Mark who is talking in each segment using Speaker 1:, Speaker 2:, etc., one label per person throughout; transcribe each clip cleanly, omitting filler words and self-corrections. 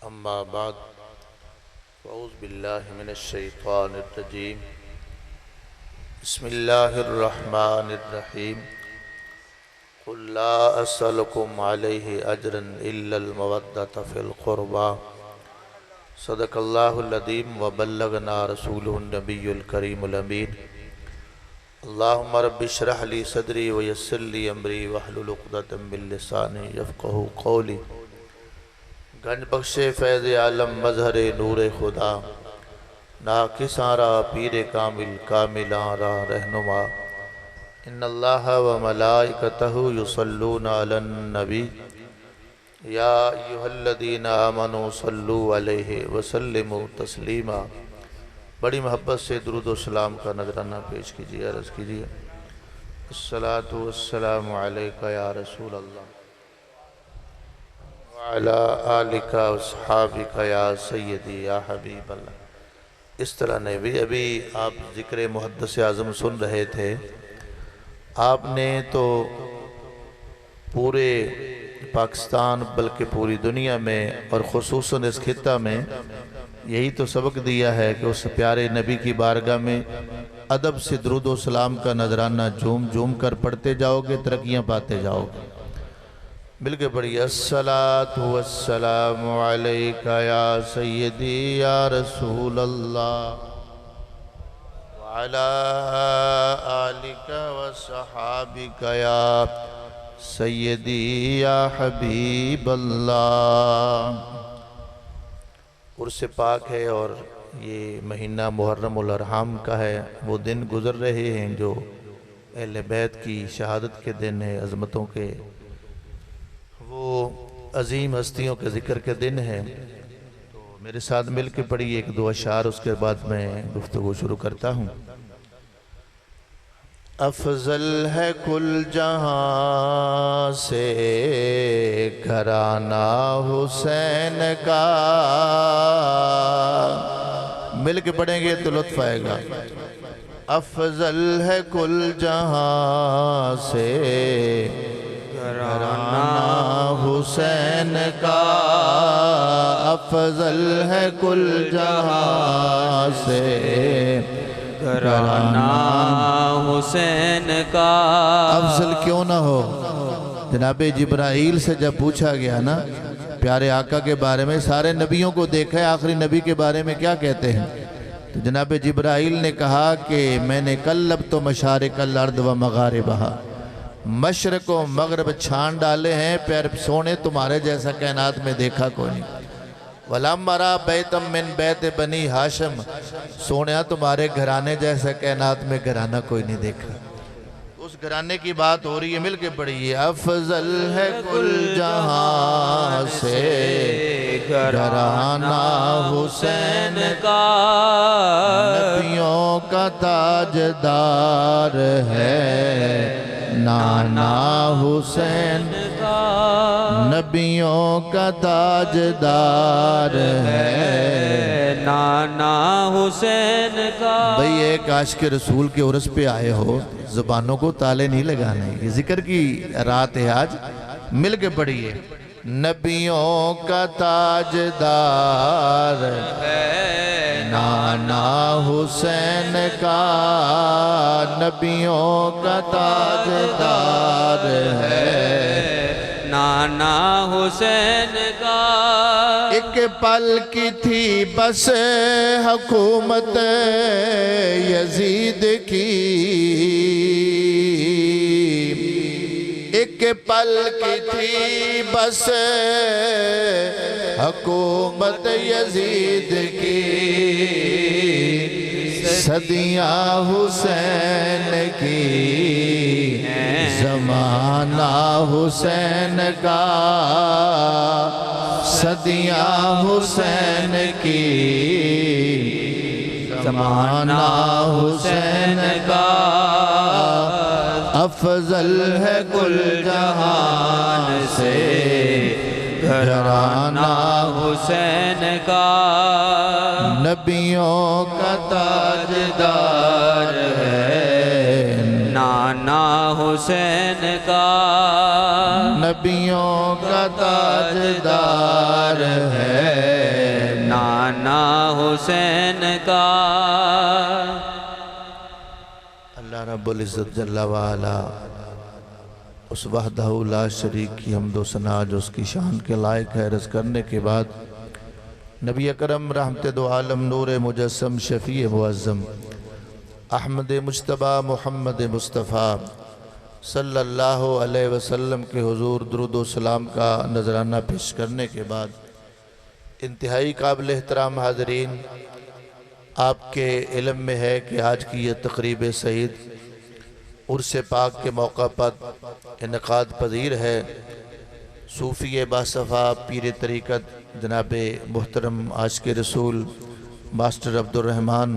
Speaker 1: اما بعد اعوذ باللہ من الشیطان الرجیم بسم اللہ الرحمن الرحیم قل لا اسألکم علیہ اجرا الا المودۃ فی القربى صدق اللہ العظیم وبلغنا رسولہ النبی الکریم الامین اللہم رب اشرح لی صدری ویسر لی امری واحلل عقدۃ من لسانی یفقہوا قولی گنج بخش فیض عالم مظہر نور خدا ناقص آرا پیر کامل کاملاں راہ رہنما ان اللہ و ملائکتہ یصلون علی النبی یا ایہا الذین آمنوا صلوا علیہ وسلموا تسلیما۔ بڑی محبت سے درود و سلام کا نذرانہ پیش کیجیے، عرض کیجیے الصلاۃ والسلام علیکہ یا رسول اللہ وعلی آلکہ واصحابکہ یا سیدی یا حبیب اللہ۔ اس طرح نے بھی ابھی آپ ذکر محدث اعظم سن رہے تھے۔ آپ نے تو پورے پاکستان بلکہ پوری دنیا میں اور خصوصاً اس خطہ میں یہی تو سبق دیا ہے کہ اس پیارے نبی کی بارگاہ میں ادب سے درود و سلام کا نذرانہ جھوم جھوم کر پڑھتے جاؤ گے، ترقیاں پاتے جاؤ گے۔ مل کے پڑھیے الصلاۃ والسلام علیکہ یا سیدی یا رسول اللہ وعلی آلکہ وصحابکہ یا سیدی یا حبیب اللہ۔ عرس پاک ہے اور یہ مہینہ محرم الارحام کا ہے۔ وہ دن گزر رہے ہیں جو اہل بیت کی شہادت کے دن ہیں، عظمتوں کے، وہ عظیم ہستیوں کے ذکر کے دن ہیں۔ تو میرے ساتھ مل کے پڑھیے ایک دو اشعار، اس کے بعد میں گفتگو شروع کرتا ہوں۔ افضل ہے کل جہاں سے گھرانہ حسین کا، مل کے پڑھیں گے تو لطف آئے گا۔ افضل ہے کل جہاں سے گھرانہ حسین کا، افضل ہے کل جہاں سے
Speaker 2: گھرانہ حسین کا۔
Speaker 1: افضل کیوں نہ ہو؟ جناب جبرائیل سے جب پوچھا گیا نا پیارے آقا کے بارے میں، سارے نبیوں کو دیکھا ہے، آخری نبی کے بارے میں کیا کہتے ہیں؟ تو جناب جبرائیل نے کہا کہ میں نے قلبت مشارق الارض و مغاربہا، مشرق و مغرب چھان ڈالے ہیں، پیر سونے تمہارے جیسا کائنات میں دیکھا کوئی نہیں۔ وَلَمْ رَا بَيْتًا مِّن بَيْتِ بَنِي ہاشم، سونیا تمہارے گھرانے جیسا کائنات میں گھرانہ کوئی نہیں دیکھا۔ اس گھرانے کی بات ہو رہی ہے، مل کے پڑھیے۔ افضل ہے کل جہاں سے گھرانہ حسین
Speaker 2: کا،
Speaker 1: نبیوں کا تاجدار ہے نانا حسین کا، نبیوں کا تاجدار ہے
Speaker 2: نانا حسین کا۔
Speaker 1: بھئی ایک عاشق رسول کے عرس پہ آئے ہو، زبانوں کو تالے نہیں لگانے، یہ ذکر کی رات ہے آج، مل کے پڑھیے۔ نبیوں کا تاجدار ہے نانا حسین کا، نبیوں کا تاجدار ہے
Speaker 2: نانا حسین کا۔
Speaker 1: ایک پل کی تھی بس حکومت یزید کی، ایک پل کی تھی بس حکومت یزید کی، صدیاں حسین کی، زمانہ حسین کا، صدیاں حسین کی، زمانہ حسین کا۔ افضل ہے کل جہان سے گھرانہ
Speaker 2: حسین کا،
Speaker 1: نبیوں کا تاجدار ہے
Speaker 2: نانا حسین کا،
Speaker 1: نبیوں کا تاجدار ہے رب العزت جل وعلا اس وحدہ لا شریک کی حمد و ثنا جو اس کی شان کے لائق ہے عرض کرنے کے بعد نبی اکرم رحمت دو عالم نور مجسم شفیع معظم احمد مجتبی محمد مصطفیٰ صلی اللہ علیہ وسلم کے حضور درود و سلام کا نذرانہ پیش کرنے کے بعد انتہائی قابل احترام حاضرین، آپ کے علم میں ہے کہ آج کی یہ تقریب سعید عرس پاک کے موقع پر انعقاد پذیر ہے۔ صوفی باصفا پیر طریقت جناب محترم عاشق رسول ماسٹر عبد الرحمن،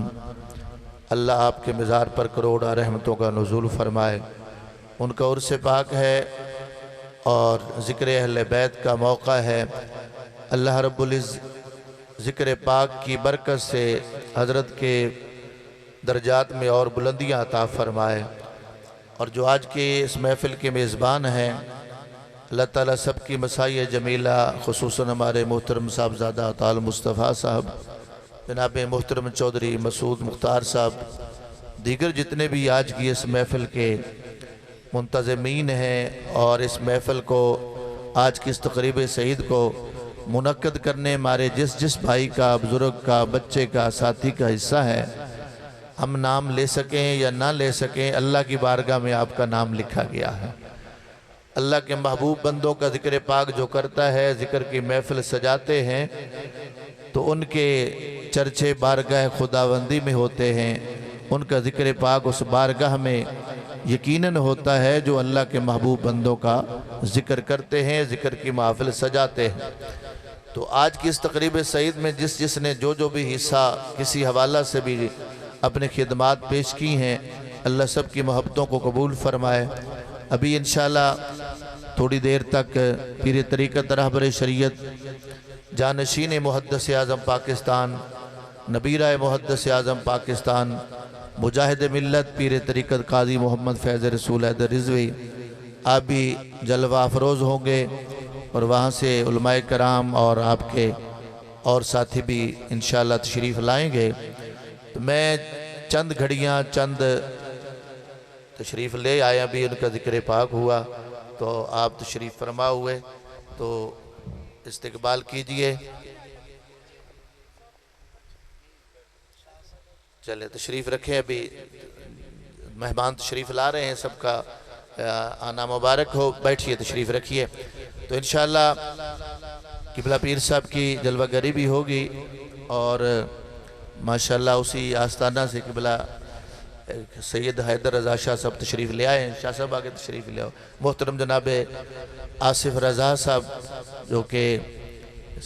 Speaker 1: اللہ آپ کے مزار پر کروڑا رحمتوں کا نزول فرمائے، ان کا عرس پاک ہے اور ذکر اہل بیت کا موقع ہے۔ اللہ رب العزت ذکر پاک کی برکت سے حضرت کے درجات میں اور بلندیاں عطا فرمائے، اور جو آج کے اس محفل کے میزبان ہیں اللہ تعالیٰ سب کی مسائی جمیلہ، خصوصاً ہمارے محترم صاحبزادہ عطال مصطفیٰ صاحب، جناب محترم چودھری مسعود مختار صاحب، دیگر جتنے بھی آج کی اس محفل کے منتظمین ہیں اور اس محفل کو آج کی اس تقریب سعید کو منعقد کرنے ہمارے جس بھائی کا، بزرگ کا، بچے کا، ساتھی کا حصہ ہے، ہم نام لے سکیں یا نہ لے سکیں، اللہ کی بارگاہ میں آپ کا نام لکھا گیا ہے۔ اللہ کے محبوب بندوں کا ذکر پاک جو کرتا ہے، ذکر کی محفل سجاتے ہیں تو ان کے چرچے بارگاہ خداوندی میں ہوتے ہیں، ان کا ذکر پاک اس بارگاہ میں یقیناً ہوتا ہے جو اللہ کے محبوب بندوں کا ذکر کرتے ہیں، ذکر کی محفل سجاتے ہیں۔ تو آج کی اس تقریب سعید میں جس نے جو بھی حصہ کسی حوالہ سے بھی اپنے خدمات پیش کی ہیں، اللہ سب کی محبتوں کو قبول فرمائے۔ ابھی انشاءاللہ تھوڑی دیر تک پیر طریقت رہبر شریعت، جانشین محدث اعظم پاکستان، نبیرہ محدث اعظم پاکستان، مجاہد ملت پیر طریقت قاضی محمد فیض رسول حیدر رضوی، آپ بھی جلوہ افروز ہوں گے اور وہاں سے علماء کرام اور آپ کے اور ساتھی بھی انشاءاللہ تشریف لائیں گے۔ تو میں چند گھڑیاں تشریف لے آیا، بھی ان کا ذکر پاک ہوا تو آپ تشریف فرما ہوئے تو استقبال کیجئے۔ چلے تشریف رکھیں، ابھی مہمان تشریف لا رہے ہیں، سب کا آنا مبارک ہو، بیٹھیے تشریف رکھیے۔ تو انشاءاللہ قبلہ پیر صاحب کی جلوہ گری بھی ہوگی اور ماشاءاللہ اسی آستانہ سے قبلہ سید حیدر رضا شاہ صاحب تشریف لے آئے ہیں۔ شاہ صاحب آگے تشریف لے آؤ۔ محترم جناب آصف رضا صاحب جو کہ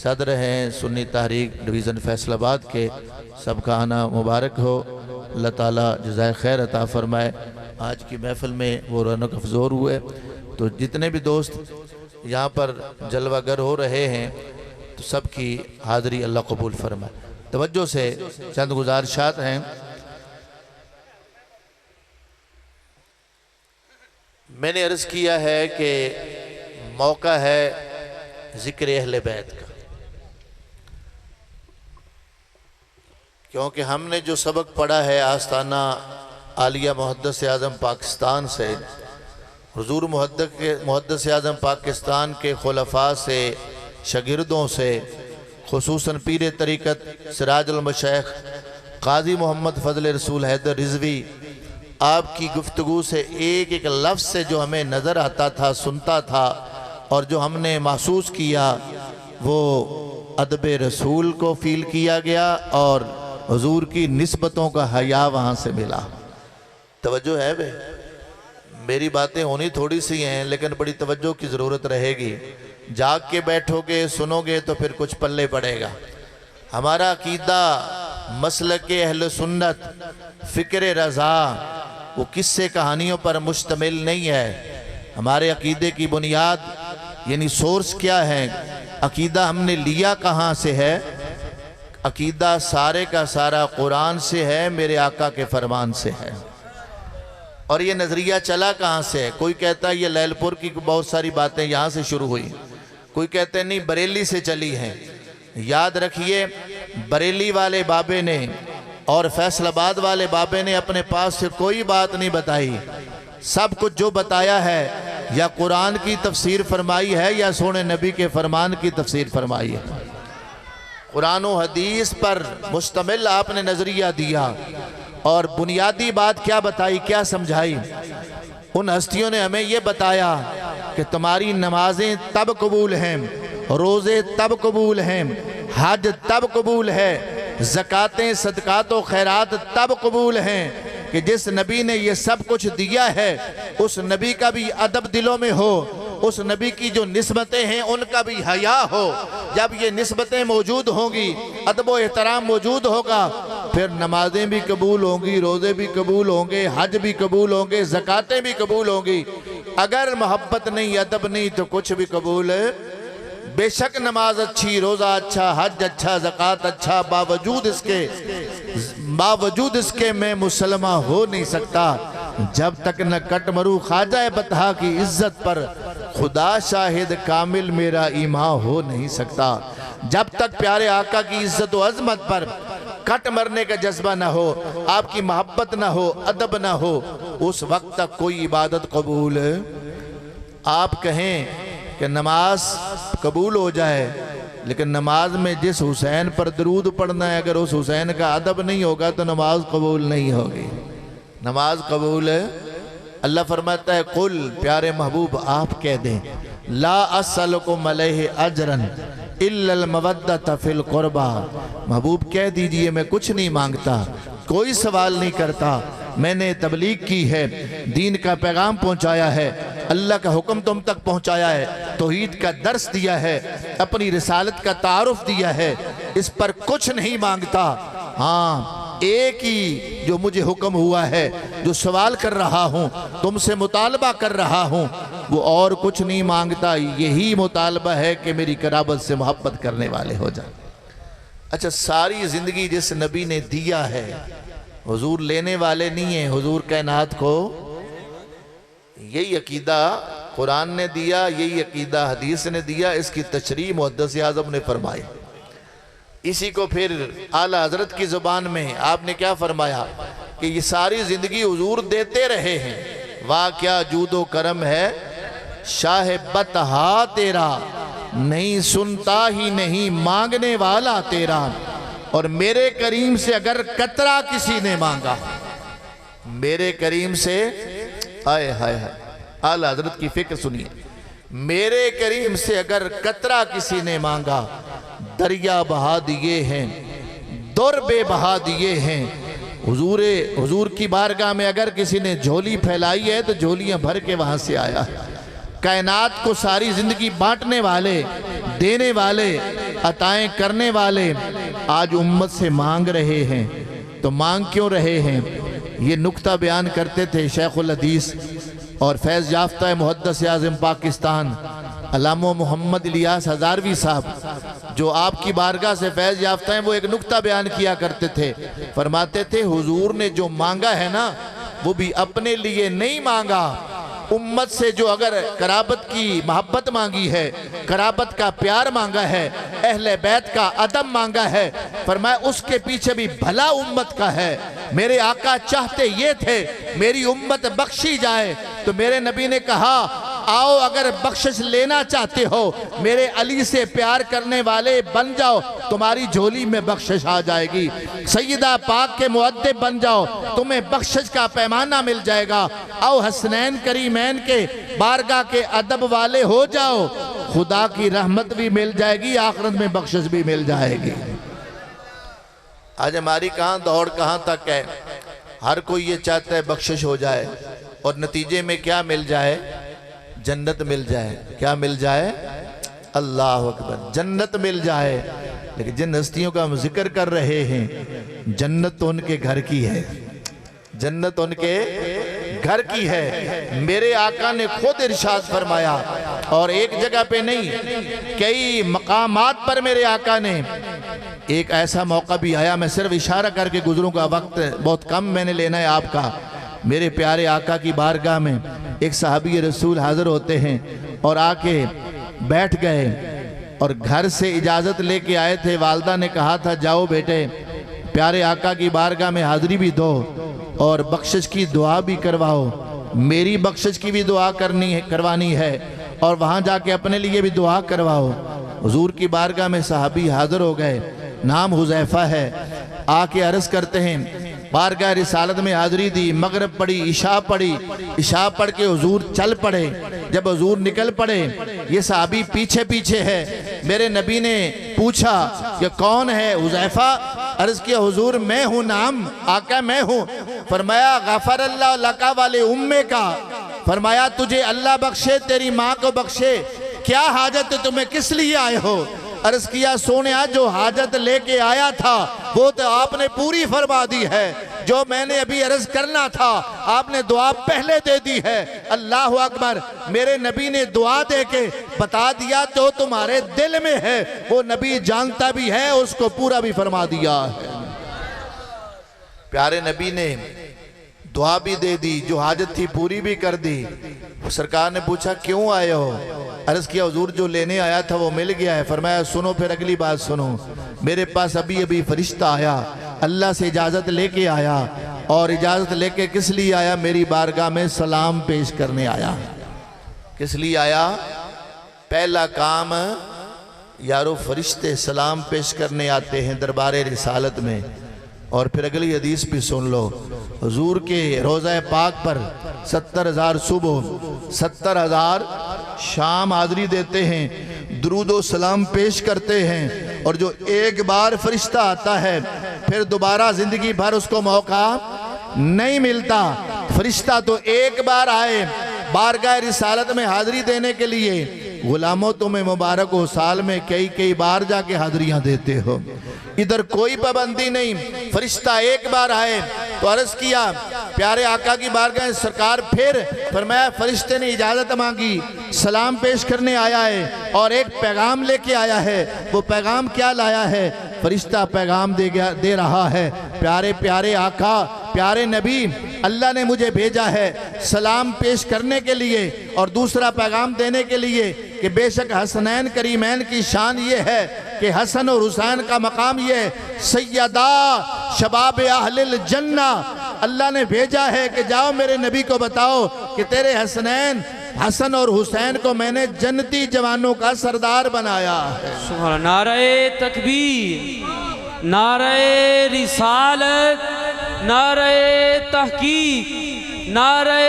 Speaker 1: صدر ہیں سنی تحریک ڈویژن فیصل آباد کے، سب کا آنا مبارک ہو، اللہ تعالیٰ جزائے خیر عطا فرمائے۔ آج کی محفل میں وہ رونق افزور ہوئے، تو جتنے بھی دوست یہاں پر جلوہ گر ہو رہے ہیں تو سب کی حاضری اللہ قبول فرمائے۔ توجہ سے چند گزارشات ہیں۔ میں نے عرض کیا ہے کہ موقع ہے ذکر اہل بیت کا، کیونکہ ہم نے جو سبق پڑھا ہے آستانہ عالیہ محدث اعظم پاکستان سے، حضور محدث اعظم پاکستان کے خلفاء سے، شاگردوں سے، خصوصاً پیر طریقت سراج المشائخ قاضی محمد فضل رسول حیدر رضوی، آپ کی گفتگو سے ایک ایک لفظ سے جو ہمیں نظر آتا تھا، سنتا تھا، اور جو ہم نے محسوس کیا وہ ادب رسول کو فیل کیا گیا اور حضور کی نسبتوں کا حیا وہاں سے ملا۔ توجہ ہے بے؟ میری باتیں ہونی تھوڑی سی ہیں لیکن بڑی توجہ کی ضرورت رہے گی۔ جاگ کے بیٹھو گے، سنو گے تو پھر کچھ پلے پڑے گا۔ ہمارا عقیدہ مسلک اہل سنت، فکر رضا، وہ قصے کہانیوں پر مشتمل نہیں ہے۔ ہمارے عقیدے کی بنیاد یعنی سورس کیا ہے، عقیدہ ہم نے لیا کہاں سے ہے؟ عقیدہ سارے کا سارا قرآن سے ہے، میرے آقا کے فرمان سے ہے۔ اور یہ نظریہ چلا کہاں سے ہے؟ کوئی کہتا ہے یہ لیل پور کی بہت ساری باتیں یہاں سے شروع ہوئی، کوئی کہتے ہیں نہیں بریلی سے چلی ہیں۔ یاد رکھیے بریلی والے بابے نے اور فیصل آباد والے بابے نے اپنے پاس سے کوئی بات نہیں بتائی، سب کچھ جو بتایا ہے یا قرآن کی تفسیر فرمائی ہے یا سونے نبی کے فرمان کی تفسیر فرمائی ہے۔ قرآن و حدیث پر مشتمل آپ نے نظریہ دیا، اور بنیادی بات کیا بتائی، کیا سمجھائی؟ ان ہستیوں نے ہمیں یہ بتایا کہ تمہاری نمازیں تب قبول ہیں، روزے تب قبول ہیں، حج تب قبول ہے، زکاتیں صدقات و خیرات تب قبول ہیں کہ جس نبی نے یہ سب کچھ دیا ہے اس نبی کا بھی ادب دلوں میں ہو، اس نبی کی جو نسبتیں ہیں ان کا بھی حیا ہو۔ جب یہ نسبتیں موجود ہوں گی، ادب و احترام موجود ہوگا، پھر نمازیں بھی قبول ہوں گی، روزے بھی قبول ہوں گے، حج بھی قبول ہوں گے، زکاتیں بھی قبول ہوں گی۔ اگر محبت نہیں، ادب نہیں تو کچھ بھی قبول ہے۔ بے شک نماز اچھی، روزہ اچھا، حج اچھا، زکات اچھا، باوجود اس کے میں مسلمہ ہو نہیں سکتا جب تک نہ کٹ مرو خواجہ بطحا کی عزت پر، خدا شاہد کامل میرا ایمان ہو نہیں سکتا۔ جب تک پیارے آقا کی عزت و عظمت پر کٹ مرنے کا جذبہ نہ ہو، آپ کی محبت نہ ہو، ادب نہ ہو، اس وقت تک کوئی عبادت قبول ہے۔ آپ کہیں کہ نماز قبول ہو جائے، لیکن نماز میں جس حسین پر درود پڑھنا ہے اگر اس حسین کا ادب نہیں ہوگا تو نماز قبول نہیں ہوگی۔ نماز قبول ہے۔ اللہ فرماتا ہے قل، پیارے محبوب آپ کہہ دیں، لا اسألکم علیہ اجرا الا المودۃ فی القربى، محبوب کہہ دیجئے میں کچھ نہیں مانگتا، کوئی سوال نہیں کرتا، میں نے تبلیغ کی ہے، دین کا پیغام پہنچایا ہے، اللہ کا حکم تم تک پہنچایا ہے، توحید کا درس دیا ہے، اپنی رسالت کا تعارف دیا ہے، اس پر کچھ نہیں مانگتا۔ ہاں ایک ہی جو مجھے حکم ہوا ہے، جو سوال کر رہا ہوں، تم سے مطالبہ کر رہا ہوں، وہ اور کچھ نہیں مانگتا، یہی مطالبہ ہے کہ میری قرابت سے محبت کرنے والے ہو جائیں۔ اچھا، ساری زندگی جس نبی نے دیا ہے، حضور لینے والے نہیں ہیں، حضور کائنات کو یہی عقیدہ قرآن نے دیا، یہی عقیدہ حدیث نے دیا، اس کی تشریح محدث اعظم نے فرمائی۔ اسی کو پھر اعلیٰ حضرت کی زبان میں آپ نے کیا فرمایا کہ یہ ساری زندگی حضور دیتے رہے ہیں، واہ کیا جود و کرم ہے شاہ بطحا تیرا، نہیں سنتا ہی نہیں مانگنے والا تیرا، اور میرے کریم سے اگر قطرہ کسی نے مانگا، میرے کریم سے ہائے ہائے ہائے، اعلیٰ حضرت کی فکر سنیے، میرے کریم سے اگر قطرہ کسی نے مانگا، دریا بہا دیے ہیں، در بے بہا دیے ہیں۔ حضور کی بارگاہ میں اگر کسی نے جھولی پھیلائی ہے تو جھولیاں بھر کے وہاں سے آیا ہے۔ کائنات کو ساری زندگی بانٹنے والے، دینے والے، عطائیں کرنے والے آج امت سے مانگ رہے ہیں، تو مانگ کیوں رہے ہیں؟ یہ نکتہ بیان کرتے تھے شیخ الحدیث اور فیض یافتہ محدث اعظم پاکستان علامہ محمد الیاس ہزاروی صاحب، جو آپ کی بارگاہ سے فیض یافتہ ہیں، وہ ایک نکتہ بیان کیا کرتے تھے، فرماتے تھے حضور نے جو مانگا ہے نا وہ بھی اپنے لیے نہیں مانگا، امت سے جو اگر قرابت کی محبت مانگی ہے، قرابت کا پیار مانگا ہے، اہل بیت کا ادب مانگا ہے، فرمایا اس کے پیچھے بھی بھلا امت کا ہے۔ میرے آقا چاہتے یہ تھے میری امت بخشی جائے، تو میرے نبی نے کہا آؤ اگر بخشش لینا چاہتے ہو میرے علی سے پیار کرنے والے بن جاؤ، تمہاری جھولی میں بخشش آ جائے گی، سیدہ پاک کے مؤدب بن جاؤ، تمہیں بخشش کا پیمانہ مل جائے گا، آؤ حسنین کریمین کے بارگاہ کے ادب والے ہو جاؤ، خدا کی رحمت بھی مل جائے گی، آخرت میں بخشش بھی مل جائے گی۔ آج ہماری کہاں دوڑ کہاں تک ہے، ہر کوئی یہ چاہتا ہے بخشش ہو جائے، اور نتیجے میں کیا مل جائے؟ جنت مل جائے۔ کیا مل جائے؟ اللہ اکبر، جنت مل جائے۔ لیکن جن ہستیوں کا ہم ذکر کر رہے ہیں، جنت تو ان کے گھر کی ہے، جنت ان کے گھر کی ہے۔ میرے آقا نے خود ارشاد فرمایا، اور ایک جگہ پہ نہیں، کئی مقامات پر میرے آقا نے، ایک ایسا موقع بھی آیا، میں صرف اشارہ کر کے گزروں کا وقت بہت کم میں نے لینا ہے آپ کا، میرے پیارے آقا کی بارگاہ میں ایک صحابی رسول حاضر ہوتے ہیں اور آ کے بیٹھ گئے، اور گھر سے اجازت لے کے آئے تھے، والدہ نے کہا تھا جاؤ بیٹے پیارے آقا کی بارگاہ میں حاضری بھی دو اور بخشش کی دعا بھی کرواؤ، میری بخشش کی بھی دعا کروانی ہے اور وہاں جا کے اپنے لیے بھی دعا کرواؤ۔ حضور کی بارگاہ میں صحابی حاضر ہو گئے، نام حذیفہ ہے، آ کے عرض کرتے ہیں، بارگاہ رسالت میں حاضری دی، مغرب پڑھی، عشاء پڑھی، عشاء پڑھ کے حضور چل پڑے۔ جب حضور نکل پڑے، یہ صحابی پیچھے پیچھے ہے، میرے نبی نے پوچھا کہ کون ہے؟ حذیفہ۔ عرض کیا حضور میں ہوں، نام آقا میں ہوں۔ فرمایا غفر اللہ لکا والے امے کا، فرمایا تجھے اللہ بخشے، تیری ماں کو بخشے، کیا حاجت ہے تمہیں، کس لیے آئے ہو؟ عرض کیا سونیا جو حاجت لے کے آیا تھا وہ تو آپ نے پوری فرما دی ہے، جو میں نے ابھی عرض کرنا تھا آپ نے دعا پہلے دے دی ہے۔ اللہ اکبر، میرے نبی نے دعا دے کے بتا دیا جو تمہارے دل میں ہے وہ نبی جانتا بھی ہے، اس کو پورا بھی فرما دیا ہے۔ پیارے نبی نے دعا بھی دے دی، جو حاجت تھی پوری بھی کر دی۔ سرکار نے پوچھا کیوں آئے ہو؟ عرض کیا حضور جو لینے آیا تھا وہ مل گیا ہے۔ فرمایا سنو پھر اگلی بات سنو، میرے پاس ابھی فرشتہ آیا، اللہ سے اجازت لے کے آیا، اور اجازت لے کے کس لیے آیا؟ میری بارگاہ میں سلام پیش کرنے آیا۔ کس لیے آیا؟ پہلا کام یارو فرشتے سلام پیش کرنے آتے ہیں دربار رسالت میں۔ اور پھر اگلی حدیث بھی سن لو، حضور کے روضہ پاک پر 70,000 صبح 70,000 شام حاضری دیتے ہیں، درود و سلام پیش کرتے ہیں، اور جو ایک بار فرشتہ آتا ہے پھر دوبارہ زندگی بھر اس کو موقع نہیں ملتا۔ فرشتہ تو ایک بار آئے بارگاہ رسالت میں حاضری دینے کے لیے، غلاموں تمہیں مبارک ہو، سال میں کئی بار جا کے حاضریاں دیتے ہو، ادھر کوئی پابندی نہیں۔ فرشتہ ایک بار آئے تو عرض کیا پیارے آقا کی بارگاہ سرکار، پھر فرمایا فرشتے نے اجازت مانگی، سلام پیش کرنے آیا ہے اور ایک پیغام لے کے آیا ہے۔ وہ پیغام کیا لایا ہے؟ فرشتہ پیغام دے رہا ہے، پیارے آقا، پیارے نبی، اللہ نے مجھے بھیجا ہے سلام پیش کرنے کے لیے اور دوسرا پیغام دینے کے لیے کہ بے شک حسنین کریمین کی شان یہ ہے کہ حسن اور حسین کا مقام یہ ہے سیدہ شباب اہل الجنہ۔ اللہ نے بھیجا ہے کہ جاؤ میرے نبی کو بتاؤ کہ تیرے حسنین حسن اور حسین کو میں نے جنتی جوانوں کا سردار بنایا ہے۔
Speaker 2: سبحان نعرہ تکبیر، نعرہ رسالت، نعرہ تحقیق، نعرہ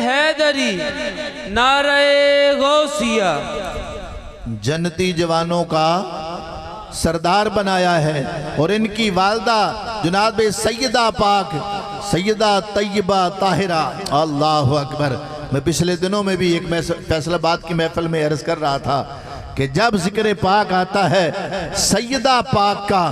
Speaker 2: حیدری، نعرہ غوثیہ،
Speaker 1: جنتی جوانوں کا سردار بنایا ہے۔ اور ان کی والدہ جناب سیدہ پاک سیدہ طیبہ طاہرہ، اللہ اکبر۔ میں پچھلے دنوں میں بھی ایک فیصل آباد کی محفل میں عرض کر رہا تھا کہ جب ذکر پاک آتا ہے سیدہ پاک کا،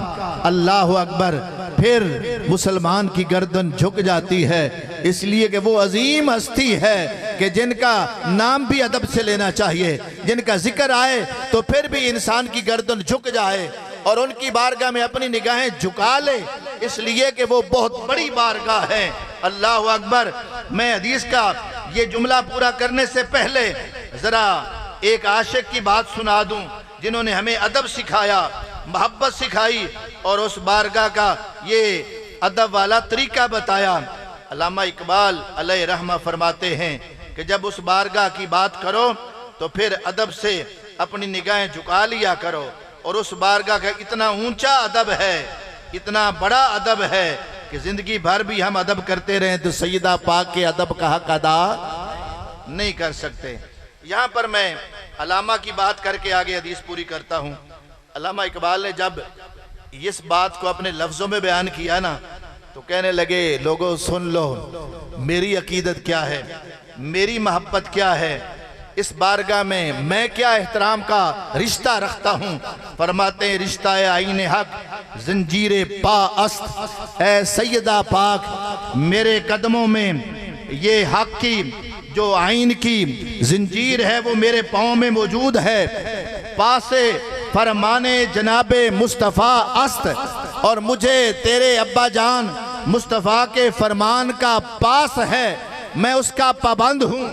Speaker 1: اللہ اکبر، پھر مسلمان کی گردن جھک جاتی ہے، اس لیے کہ وہ عظیم ہستی ہے کہ جن کا نام بھی ادب سے لینا چاہیے، جن کا ذکر آئے تو پھر بھی انسان کی گردن جھک جائے اور ان کی بارگاہ میں اپنی نگاہیں جھکا لے، اس لیے کہ وہ بہت بڑی بارگاہ ہے۔ اللہ اکبر۔ میں حدیث کا یہ جملہ پورا کرنے سے پہلے ذرا ایک عاشق کی بات سنا دوں، جنہوں نے ہمیں ادب سکھایا، محبت سکھائی اور اس بارگاہ کا یہ ادب والا طریقہ بتایا۔ علامہ اقبال علیہ رحمہ فرماتے ہیں کہ جب اس بارگاہ کی بات کرو تو پھر ادب سے اپنی نگاہیں جھکا لیا کرو، اور اس بارگاہ کا اتنا اونچا ادب ہے، اتنا بڑا ادب ہے کہ زندگی بھر بھی ہم ادب کرتے رہیں تو سیدہ پاک کے ادب کا حق ادا نہیں کر سکتے۔ یہاں پر میں علامہ کی بات کر کے آگے حدیث پوری کرتا ہوں۔ علامہ اقبال نے جب اس بات کو اپنے لفظوں میں بیان کیا نا تو کہنے لگے لوگوں سن لو میری عقیدت کیا ہے، میری محبت کیا ہے، اس بارگاہ میں کیا احترام کا رشتہ رکھتا ہوں۔ فرماتے ہیں رشتہ آئین حق زنجیر پا است، اے سیدہ پاک میرے قدموں میں یہ حق کی جو آئین کی زنجیر ہے وہ میرے پاؤں میں موجود ہے، پاس فرمان جناب مصطفیٰ است، اور مجھے تیرے ابا جان مصطفیٰ کے فرمان کا پاس ہے، میں اس کا پابند ہوں،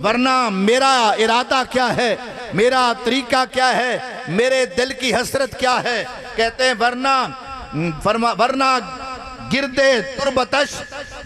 Speaker 1: ورنہ میرا ارادہ کیا ہے، میرا طریقہ کیا ہے، میرے دل کی حسرت کیا ہے۔ کہتے ہیں ورنہ
Speaker 3: ورنہ گردے تربتش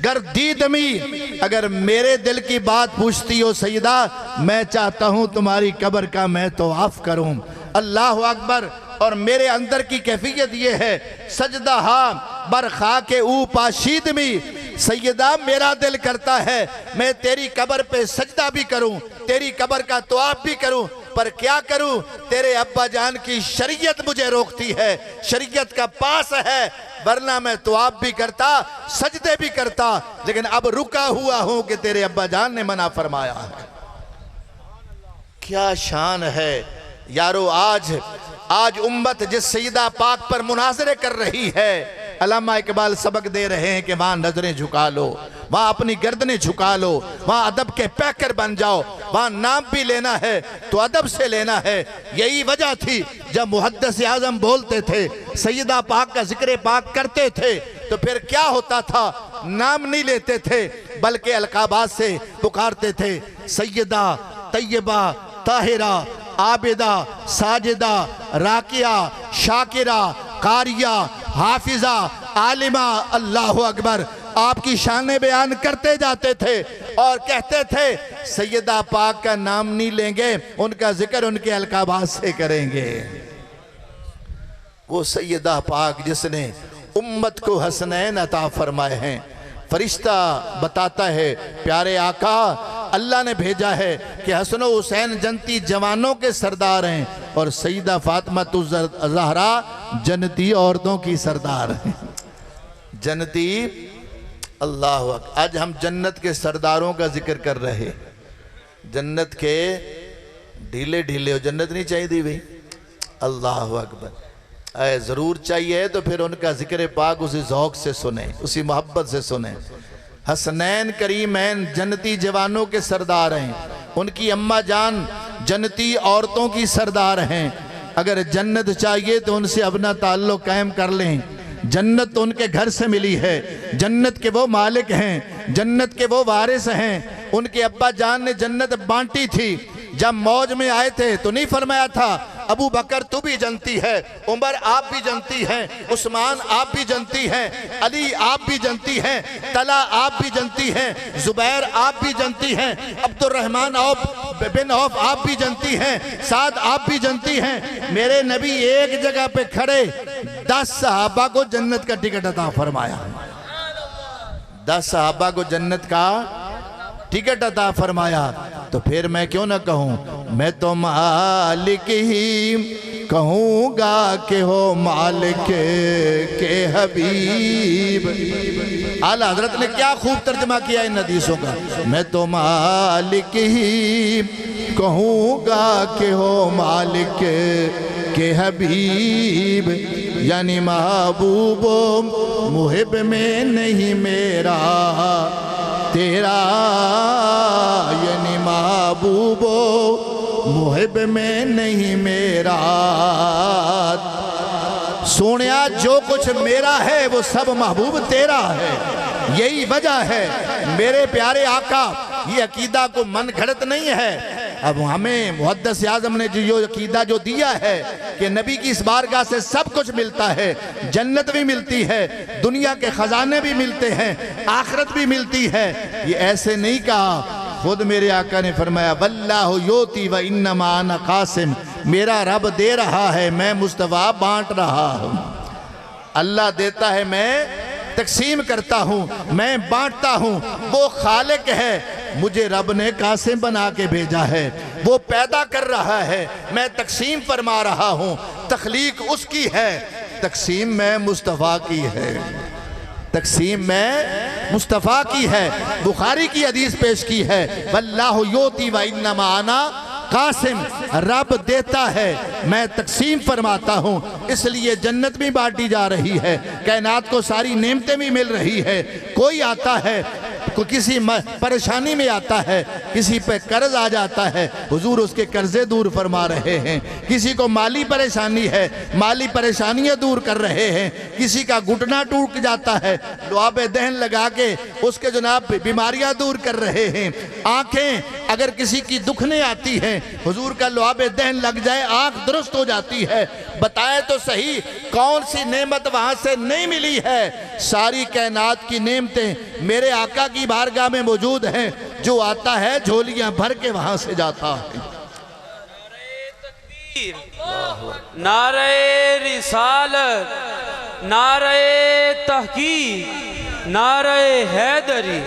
Speaker 3: گردیدمی، اگر میرے دل کی بات پوچھتی ہو سیدہ، میں چاہتا ہوں تمہاری قبر کا میں طواف کروں۔ اللہ اکبر۔ اور میرے اندر کی کیفیت یہ ہے، سجدہ ہاں بر خاک او پاشیدمی، سیدہ میرا دل کرتا ہے میں تیری قبر پہ سجدہ بھی کروں، تیری قبر کا طواف بھی کروں، پر کیا کروں؟ تیرے ابا جان کی شریعت مجھے روکتی ہے، شریعت کا پاس ہے، ورنہ میں طواف بھی کرتا، سجدے بھی کرتا، لیکن اب رکا ہوا ہوں کہ تیرے ابا جان نے منع فرمایا ہے۔ کیا شان ہے یارو! آج امت جس سیدہ پاک پر مناظرے کر رہی ہے، علامہ اقبال سبق دے رہے ہیں کہ وہاں نظریں جھکا لو، وہاں اپنی گردنیں جھکا لو، وہاں ادب کے پیکر بن جاؤ، وہاں نام بھی لینا ہے تو ادب سے لینا ہے۔ یہی وجہ تھی جب محدث اعظم بولتے تھے، سیدہ پاک کا ذکر پاک کرتے تھے، تو پھر کیا ہوتا تھا؟ نام نہیں لیتے تھے بلکہ القابات سے پکارتے تھے، سیدہ، طیبہ، طاہرہ، عابدہ، ساجدہ، راکعہ، شاکرہ، قاریہ، حافظہ، عالمہ۔ اللہ اکبر۔ آپ کی شانیں بیان کرتے جاتے تھے اور کہتے تھے سیدہ پاک کا نام نہیں لیں گے، ان کا ذکر ان کے القابات سے کریں گے۔ وہ سیدہ پاک جس نے امت کو حسنین عطا فرمائے ہیں، فرشتہ بتاتا ہے پیارے آقا اللہ نے بھیجا ہے کہ حسن و حسین جنتی جوانوں کے سردار ہیں، اور سیدہ فاطمہ الزہرا جنتی عورتوں کی سردار ہیں۔ جنتی، اللہ اکبر۔ آج ہم جنت کے سرداروں کا ذکر کر رہے، جنت کے ڈھیلے ہو، جنت نہیں چاہیے دی بھئی؟ اللہ اکبر۔ اے ضرور چاہیے تو پھر ان کا ذکر پاک اسی ذوق سے سنیں، اسی محبت سے سنیں۔ حسنین کریمین جنتی جوانوں کے سردار ہیں، ان کی اماں جان جنتی عورتوں کی سردار ہیں۔ اگر جنت چاہیے تو ان سے اپنا تعلق قائم کر لیں۔ جنت تو ان کے گھر سے ملی ہے، جنت کے وہ مالک ہیں، جنت کے وہ وارث ہیں۔ ان کے ابا جان نے جنت بانٹی تھی، جب موج میں آئے تھے تو نہیں فرمایا تھا ابو بکر تو بھی جنتی ہے، عمر آپ بھی جنتی ہیں، عثمان آپ بھی جنتی ہیں، علی آپ بھی جنتی ہیں، طلحہ آپ بھی جنتی ہیں، زبیر آپ بھی جنتی ہیں، عبد الرحمن بن عوف آپ بھی جنتی ہیں، سعد آپ بھی جنتی ہیں۔ میرے نبی ایک جگہ پہ کھڑے 10 صحابہ کو جنت کا ٹکٹ عطا فرمایا، 10 صحابہ کو جنت کا ٹکٹ عطا فرمایا۔ تو پھر میں کیوں نہ کہوں، میں تو مالک ہی کہوں گا کہ ہو مالک کے حبیب۔ اعلیٰ حضرت نے کیا خوب ترجمہ کیا ان حدیثوں کا، میں تو مالک ہی کہوں گا کہ ہو مالک کے حبیب، یعنی محبوب و محب میں نہیں میرا تیرا، یعنی محبوب و محب میں نہیں میرا۔ سونیا جو کچھ میرا ہے وہ سب محبوب تیرا ہے، یہی وجہ ہے میرے پیارے آقا۔ یہ عقیدہ کو من گھڑت نہیں ہے، اب ہمیں محدث اعظم نے جو عقیدہ جو دیا ہے کہ نبی کی اس بارگاہ سے سب کچھ ملتا ہے، جنت بھی ملتی ہے، دنیا کے خزانے بھی ملتے ہیں، آخرت بھی ملتی ہے، یہ ایسے نہیں کہا۔ خود میرے آقا نے فرمایا واللہ یوتی و انما انا قاسم، میرا رب دے رہا ہے، میں مصطفیٰ بانٹ رہا ہوں۔ اللہ دیتا ہے، میں تقسیم کرتا ہوں، میں بانٹتا ہوں۔ وہ خالق ہے، مجھے رب نے قاسم بنا کے بھیجا ہے، وہ پیدا کر رہا ہے، میں تقسیم فرما رہا ہوں۔ تخلیق اس کی ہے، تقسیم میں مصطفیٰ کی ہے، تقسیم میں مصطفیٰ کی ہے۔ بخاری کی حدیث پیش کی ہے واللہ یوتی و انما انا قاسم، رب دیتا ہے، میں تقسیم فرماتا ہوں۔ اس لیے جنت بھی بانٹی جا رہی ہے، کائنات کو ساری نعمتیں بھی مل رہی ہے۔ کوئی آتا ہے کو کسی پریشانی میں آتا ہے، کسی پہ قرض آ جاتا ہے، حضور اس کے قرضے دور فرما رہے ہیں۔ کسی کو مالی پریشانی ہے، مالی پریشانیاں دور کر رہے ہیں۔ کسی کا گھٹنا ٹوٹ جاتا ہے، لعاب دہن لگا کے اس کے جناب بیماریاں دور کر رہے ہیں۔ آنکھیں اگر کسی کی دکھنے آتی ہیں، حضور کا لعاب دہن لگ جائے آنکھ درست ہو جاتی ہے۔ بتائے تو صحیح کون سی نعمت وہاں سے نہیں ملی ہے؟ ساری کائنات کی نعمتیں میرے آقا کی بارگاہ میں موجود ہیں، جو آتا ہے جھولیاں بھر کے وہاں سے جاتا ہے۔
Speaker 2: نعرہ رسالت، نعرہ تحقیق، نعرہ حیدری۔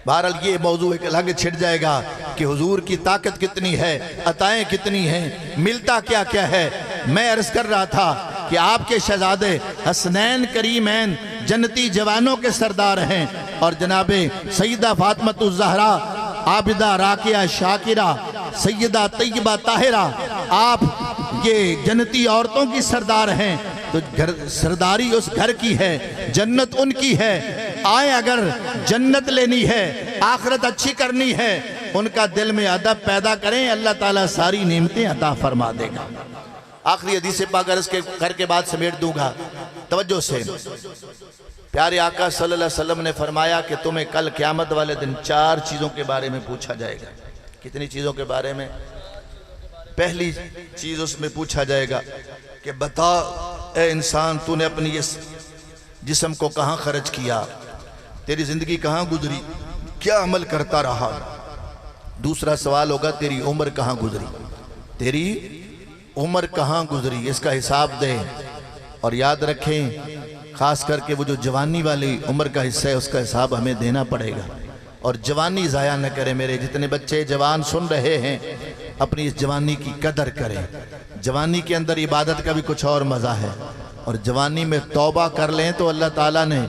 Speaker 3: بہرحال یہ موضوع ایک الگ چھٹ جائے گا کہ حضور کی طاقت کتنی ہے، عطائیں کتنی ہیں، ملتا کیا کیا ہے۔ میں عرض کر رہا تھا کہ آپ کے شہزادے حسنین کریمین جنتی جوانوں کے سردار ہیں، اور جناب سیدہ فاطمہ الزہرا عابدہ راکعہ شاکرہ سیدہ طیبہ طاہرہ آپ یہ جنتی عورتوں کی سردار ہیں۔ تو سرداری اس گھر کی ہے، جنت ان کی ہے۔ آئیں اگر جنت لینی ہے، آخرت اچھی کرنی ہے، ان کا دل میں ادب پیدا کریں، اللہ تعالیٰ ساری نعمتیں عطا فرما دے گا۔ آخری حدیث پاک عرض کر کے بعد سمیٹ دوں گا، توجہ سے۔ پیارے آقا صلی اللہ علیہ وسلم نے فرمایا کہ تمہیں کل قیامت والے دن 4 چیزوں کے بارے میں پوچھا جائے گا۔ کتنی چیزوں کے بارے میں؟ پہلی چیز اس میں پوچھا جائے گا کہ بتا اے انسان، تو نے اپنی اس جسم کو کہاں خرچ کیا، تیری زندگی کہاں گزری، کیا عمل کرتا رہا۔ دوسرا سوال ہوگا تیری عمر کہاں گزری، تیری عمر کہاں گزری، اس کا حساب دے۔ اور یاد رکھیں خاص کر کے وہ جو جوانی والی عمر کا حصہ ہے، اس کا حساب ہمیں دینا پڑے گا۔ اور جوانی ضائع نہ کریں، میرے جتنے بچے جوان سن رہے ہیں اپنی اس جوانی کی قدر کریں۔ جوانی کے اندر عبادت کا بھی کچھ اور مزہ ہے، اور جوانی میں توبہ کر لیں تو اللہ تعالیٰ نے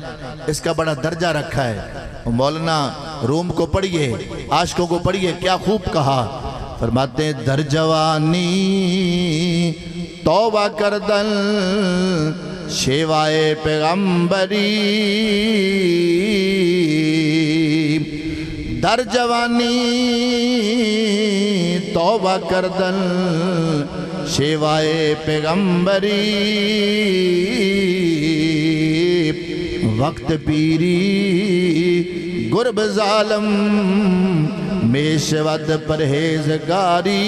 Speaker 3: اس کا بڑا درجہ رکھا ہے۔ مولانا روم کو پڑھیے، عاشقوں کو پڑھیے، کیا خوب کہا، فرماتے ہیں در جوانی توبہ کردن شیوائے پیغمبری، در جوانی توبہ کردن شیوائے پیغمبری، وقت پیری گرب ظالم میشود پرہیزگاری۔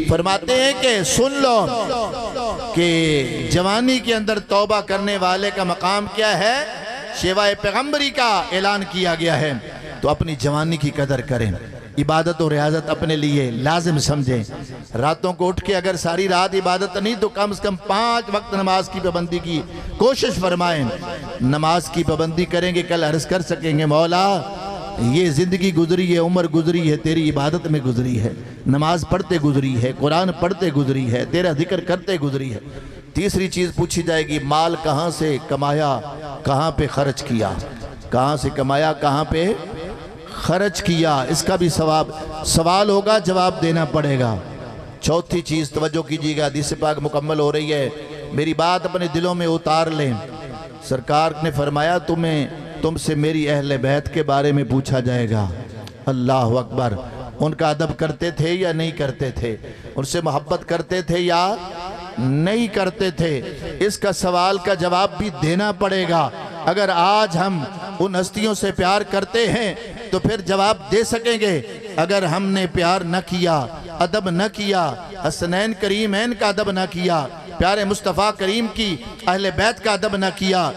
Speaker 3: فرماتے ہیں کہ سن لو کہ جوانی کے اندر توبہ کرنے والے کا مقام کیا ہے، شیوائے پیغمبری کا اعلان کیا گیا ہے۔ تو اپنی جوانی کی قدر کریں، عبادت و ریاضت اپنے لیے لازم سمجھیں۔ راتوں کو اٹھ کے اگر ساری رات عبادت نہیں تو کم از کم 5 وقت نماز کی پابندی کی کوشش فرمائیں۔ نماز کی پابندی کریں گے کل عرض کر سکیں گے مولا یہ زندگی گزری ہے، عمر گزری ہے، تیری عبادت میں گزری ہے، نماز پڑھتے گزری ہے، قرآن پڑھتے گزری ہے، تیرا ذکر کرتے گزری ہے۔ تیسری چیز پوچھی جائے گی، مال کہاں سے کمایا، کہاں پہ خرچ کیا، کہاں سے کمایا، کہاں پہ خرچ کیا، اس کا بھی سوال ہوگا، جواب دینا پڑے گا۔ چوتھی چیز توجہ کیجیے گا، حدیث پاک مکمل ہو رہی ہے، میری بات اپنے دلوں میں اتار لیں۔ سرکار نے فرمایا تم سے میری اہل بیت کے بارے میں پوچھا جائے گا۔ اللہ اکبر، ان کا ادب کرتے تھے یا نہیں کرتے تھے، ان سے محبت کرتے تھے یا نہیں کرتے تھے، اس کا سوال کا جواب بھی دینا پڑے گا۔ اگر آج ہم ان ہستیوں سے پیار کرتے ہیں تو پھر جواب دے سکیں گے۔ اگر ہم نے پیار نہ کیا، ادب نہ کیا، حسنین کریمین کا ادب نہ کیا، پیارے مصطفیٰ کریم کی اہل بیت کا ادب نہ کیا،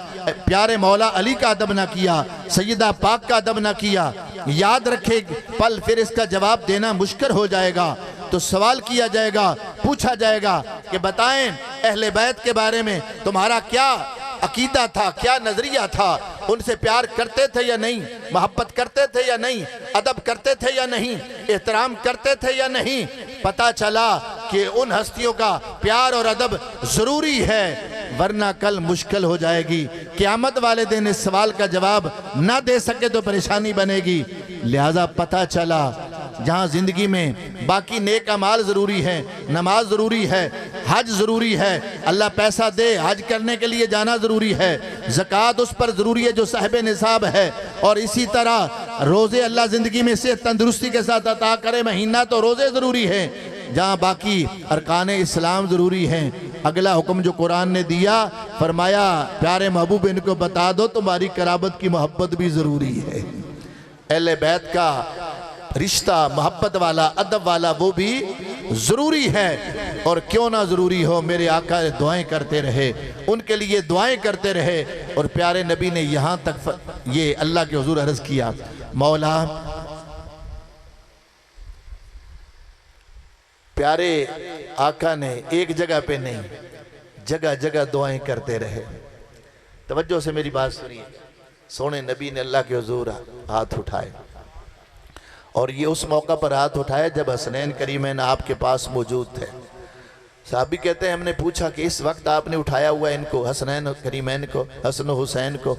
Speaker 3: پیارے مولا علی کا ادب نہ کیا، سیدہ پاک کا ادب نہ کیا، یاد رکھے پل پھر اس کا جواب دینا مشکل ہو جائے گا۔ تو سوال کیا جائے گا، پوچھا جائے گا کہ بتائیں اہل بیت کے بارے میں تمہارا کیا عقیدہ تھا، کیا نظریہ تھا، ان سے پیار کرتے تھے یا نہیں، محبت کرتے تھے یا نہیں، ادب کرتے تھے یا نہیں، احترام کرتے تھے یا نہیں۔ پتہ چلا کہ ان ہستیوں کا پیار اور ادب ضروری ہے، ورنہ کل مشکل ہو جائے گی۔ قیامت والے دن اس سوال کا جواب نہ دے سکے تو پریشانی بنے گی۔ لہذا پتہ چلا جہاں زندگی میں باقی نیک اعمال ضروری ہے، نماز ضروری ہے، حج ضروری ہے، اللہ پیسہ دے حج کرنے کے لیے جانا ضروری ہے، زکوٰۃ اس پر ضروری ہے جو صاحب نصاب ہے، اور اسی طرح روزے اللہ زندگی میں صحت تندرستی کے ساتھ عطا کرے، مہینہ تو روزے ضروری ہیں، جہاں باقی ارکان اسلام ضروری ہیں۔ اگلا حکم جو قرآن نے دیا، فرمایا پیارے محبوب ان کو بتا دو تمہاری قرابت کی محبت بھی ضروری ہے، اہل بیت کا رشتہ محبت والا ادب والا وہ بھی ضروری ہے، اور کیوں نہ ضروری ہو، میرے آقا دعائیں کرتے رہے، ان کے لیے دعائیں کرتے رہے، اور پیارے نبی نے یہاں تک یہ اللہ کے حضور عرض کیا، مولا پیارے آقا نے ایک جگہ پہ نہیں، جگہ جگہ دعائیں کرتے رہے۔ توجہ سے میری بات سنیے، سونے نبی نے اللہ کے حضور ہاتھ اٹھائے، اور یہ اس موقع پر ہاتھ اٹھایا جب حسنین کریمین آپ کے پاس موجود تھے۔ صحابی کہتے ہیں ہم نے پوچھا کہ اس وقت آپ نے اٹھایا ہوا ان کو، حسنین کریمین کو، حسن و حسین کو،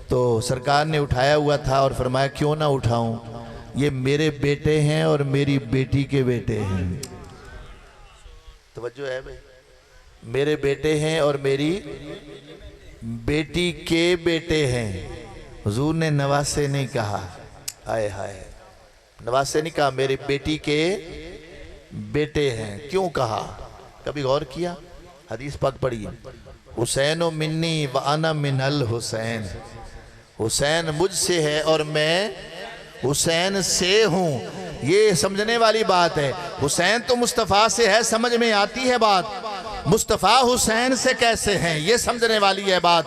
Speaker 3: تو سرکار نے اٹھایا ہوا تھا اور فرمایا کیوں نہ اٹھاؤں، یہ میرے بیٹے ہیں اور میری بیٹی کے بیٹے ہیں۔ توجہ ہے بھائی، میرے بیٹے ہیں اور میری بیٹی کے بیٹے ہیں۔ حضور نے نواسے نہیں کہا، ہائے ہائے، نواسے نہیں کہا، میری بیٹی کے بیٹے ہیں۔ کیوں کہا؟ کبھی غور کیا؟ حدیث پاک پڑھیے، حسین منی وانا من الحسین، حسین مجھ سے ہے اور میں حسین سے ہوں۔ یہ سمجھنے والی بات ہے، حسین تو مصطفیٰ سے ہے، سمجھ میں آتی ہے بات، مصطفیٰ حسین سے کیسے ہیں یہ سمجھنے والی ہے بات۔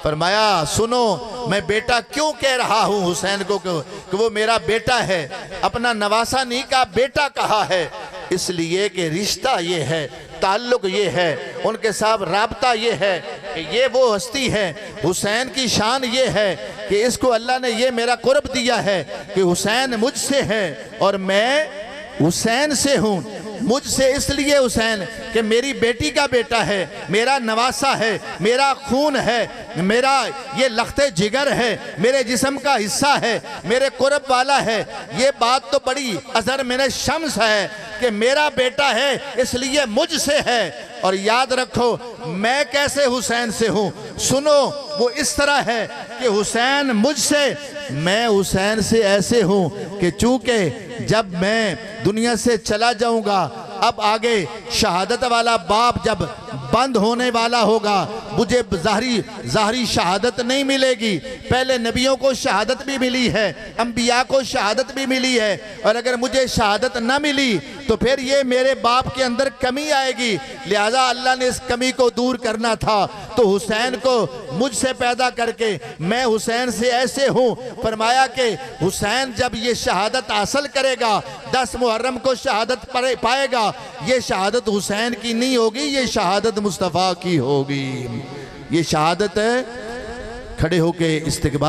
Speaker 3: فرمایا سنو میں بیٹا کیوں کہہ رہا ہوں حسین کو کہ وہ میرا بیٹا ہے، اپنا نواسا نہیں کہا، بیٹا کہا ہے، اس لیے کہ رشتہ یہ ہے، تعلق یہ ہے، ان کے ساتھ رابطہ یہ ہے کہ یہ وہ ہستی ہے۔ حسین کی شان یہ ہے کہ اس کو اللہ نے یہ میرا قرب دیا ہے کہ حسین مجھ سے ہے اور میں حسین سے ہوں۔ مجھ سے اس لیے حسین کہ میری بیٹی کا بیٹا ہے، میرا نواسا ہے، میرا خون ہے، میرا یہ لخت جگر ہے، میرے جسم کا حصہ ہے، میرے قرب والا ہے۔ یہ بات تو بڑی اثر من الشمس ہے کہ میرا بیٹا ہے اس لیے مجھ سے ہے۔ اور یاد رکھو میں کیسے حسین سے ہوں، سنو وہ اس طرح ہے کہ حسین مجھ سے، میں حسین سے ایسے ہوں کہ چونکہ جب میں دنیا سے چلا جاؤں گا، اب آگے شہادت والا باب جب بند ہونے والا ہوگا، مجھے ظاہری شہادت نہیں ملے گی۔ پہلے نبیوں کو شہادت بھی ملی ہے، انبیاء کو شہادت بھی ملی ہے، اور اگر مجھے شہادت نہ ملی تو پھر یہ میرے باپ کے اندر کمی آئے گی، لہذا اللہ نے اس کمی کو دور کرنا تھا تو حسین کو مجھ سے پیدا کر کے میں حسین سے ایسے ہوں۔ فرمایا کہ حسین جب یہ شہادت حاصل کرے گا، 10 محرم کو شہادت پائے گا، یہ شہادت حسین کی نہیں ہوگی، یہ شہادت مصطفیٰ کی ہوگی۔ یہ شہادت ہے، کھڑے ہو کے استقبال